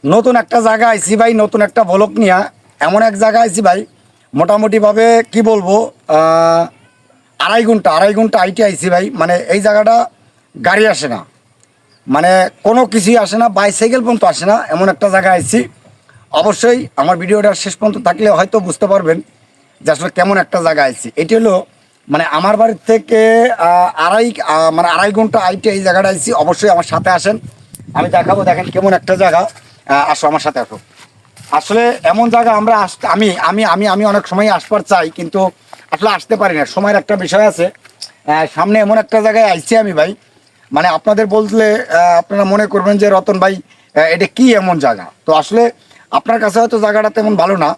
নতুন একটা জায়গা আইছি ভাই, নতুন একটা ব্লক নিয়ে এমন এক জায়গা আইছি ভাই, মোটামুটিভাবে কি বলবো, 2.5 ঘন্টা আইটি আইছি ভাই। মানে এই জায়গাটা গাড়ি আসে না, মানে কোনো কিছুই আসে না, বাইসাইকেল পর্যন্ত আসে না, এমন একটা জায়গা আইছি। অবশ্যই আমার ভিডিওটা শেষ পর্যন্ত থাকলে হয়তো বুঝতে পারবেন যে আসলে কেমন একটা জায়গা আইছি। এটি হলো মানে আমার বাড়ির থেকে মানে 2.5 ঘন্টা আইটি এই জায়গাটা আইছি। অবশ্যই আমার সাথে আসেন, আমি দেখাবো, দেখেন কেমন একটা জায়গা। আসো আমার সাথে আসো। আসলে এমন জায়গা আমরা আসতে আমি আমি আমি আমি অনেক সময় আসবার চাই, কিন্তু আসলে আসতে পারি না, সময়ের একটা বিষয় আছে। সামনে এমন একটা জায়গায় আইছি আমি ভাই, মানে আপনাদের বললে আপনারা মনে করবেন যে রতন ভাই এটা কি এমন জায়গা। তো আসলে আপনার কাছে হয়তো জায়গাটা তেমন ভালো না,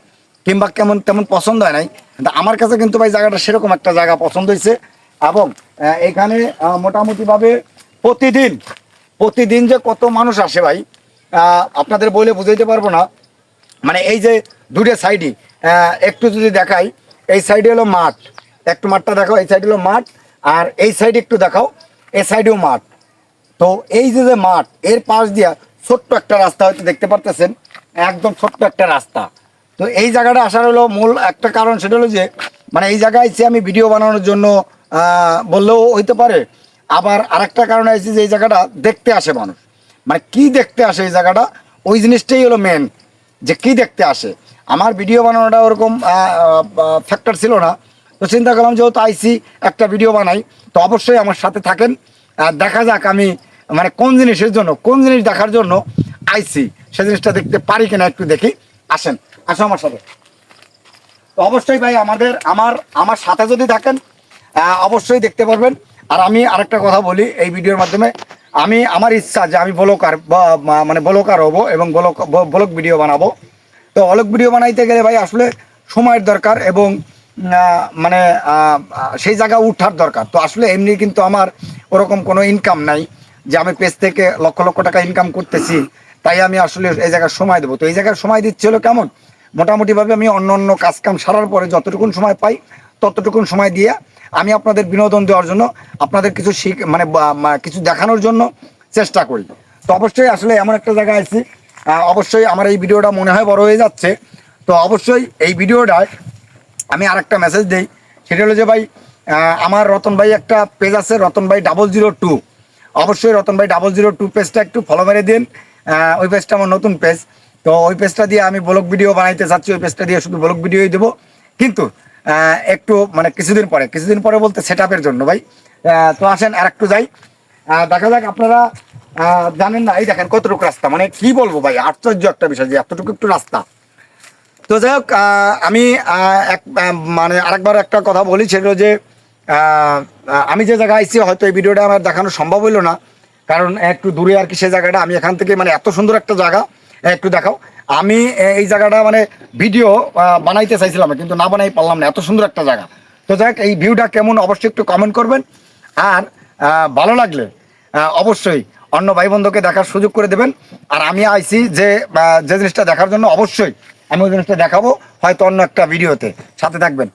কিংবা তেমন পছন্দ হয় নাই, কিন্তু আমার কাছে কিন্তু ভাই জায়গাটা সেরকম একটা জায়গা পছন্দ হয়েছে। এবং এখানে মোটামুটিভাবে প্রতিদিন প্রতিদিন যে কত মানুষ আসে ভাই, আপনাদের বলে বুঝাইতে পারবো না। মানে এই যে দুটো সাইডই একটু যদি দেখাই, এই সাইডে হলো মাঠ, একটু মাঠটা দেখাও, এই সাইড হলো মাঠ, আর এই সাইডে একটু দেখাও, এই সাইডেও মাঠ। তো এই যে যে মাঠ, এর পাশ দিয়া ছোট্ট একটা রাস্তা হয়তো দেখতে পারতেছেন, একদম ছোট্ট একটা রাস্তা। তো এই জায়গাটা আসার হলো মূল একটা কারণ, সেটা হলো যে মানে এই জায়গায় এসে আমি ভিডিও বানানোর জন্য বললেও হইতে পারে। আবার আরেকটা কারণ আছে যে এই জায়গাটা দেখতে আসে মানুষ। মানে কি দেখতে আসে এই জায়গাটা, ওই জিনিসটাই হলো মেন, যে কি দেখতে আসে। আমার ভিডিও বানানোটা ওরকম ফ্যাক্টর ছিল না, তো চিন্তা করলাম যেহেতু আইসি একটা ভিডিও বানাই, তো অবশ্যই আমার সাথে থাকেন। দেখা যাক আমি মানে কোন জিনিসের জন্য, কোন জিনিস দেখার জন্য আইসি, সে জিনিসটা দেখতে পারি কিনা একটু দেখি। আসেন, আসো আমার সাথে। তো অবশ্যই ভাই আমার সাথে যদি থাকেন অবশ্যই দেখতে পারবেন। আর আমি আরেকটা কথা বলি এই ভিডিওর মাধ্যমে, আমি আমার ইচ্ছা যে আমি ব্লগার বা মানে ব্লগার হবো এবং ব্লগ ভিডিও বানাবো। তো ব্লগ ভিডিও বানাইতে গেলে ভাই আসলে সময়ের দরকার, এবং মানে সেই জায়গা উঠার দরকার। তো আসলে এমনি কিন্তু আমার ওরকম কোনো ইনকাম নাই যে আমি পেজ থেকে লক্ষ লক্ষ টাকা ইনকাম করতেছি, তাই আমি আসলে এই জায়গায় সময় দেবো। তো এই জায়গায় সময় দিচ্ছে হলো কেমন, মোটামুটিভাবে আমি অন্য অন্য কাজকাম সারার পরে যতটুকুন সময় পাই ততটুকুন সময় দিয়ে আমি আপনাদের বিনোদন দেওয়ার জন্য, আপনাদের কিছু মানে কিছু দেখানোর জন্য চেষ্টা করি। তো অবশ্যই আসলে এমন একটা জায়গায় আছি, অবশ্যই আমার এই ভিডিওটা মনে হয় বড় হয়ে যাচ্ছে। তো অবশ্যই এই ভিডিওটায় আমি আরেকটা মেসেজ দিই, সেটা হলো যে ভাই আমার রতন ভাই একটা পেজ আছে, রতন ভাই 002। অবশ্যই রতন ভাই 002 পেজটা একটু ফলো মেরে দিন। ওই পেজটা আমার নতুন পেজ, তো ওই পেজটা দিয়ে আমি ব্লগ ভিডিও বানাইতে চাচ্ছি। ওই পেজটা দিয়ে শুধু ব্লগ ভিডিওই দেবো, কিন্তু একটু মানে কিছুদিন পরে বলতে সেট আপের জন্য ভাই। তো আসেন আর একটু যাই, দেখা যাক। আপনারা জানেন না, এই দেখেন কতটুকু রাস্তা, মানে কি বলবো ভাই, আশ্চর্য একটা বিষয় যে এতটুকু একটু রাস্তা। তো যাই হোক, আমি মানে আরেকবার একটা কথা বলি, সেটা যে আমি যে জায়গায় আইছি হয়তো এই ভিডিওটা আমার দেখানো সম্ভব হইলো না, কারণ একটু দূরে আর কি সে জায়গাটা। আমি এখান থেকে মানে এত সুন্দর একটা জায়গা, একটু দেখাও। আমি এই জায়গাটা মানে ভিডিও বানাইতে চাইছিলাম কিন্তু না বানাই পারলাম না, এত সুন্দর একটা জায়গা। তো যাই হোক, এই ভিউটা কেমন অবশ্যই একটু কমেন্ট করবেন। আর ভালো লাগলে অবশ্যই অন্য ভাই বন্ধুকে দেখার সুযোগ করে দেবেন। আর আমি আইছি যে জিনিসটা দেখার জন্য, অবশ্যই আমি ওই জিনিসটা দেখাবো হয়তো অন্য একটা ভিডিওতে, সাথে থাকবেন।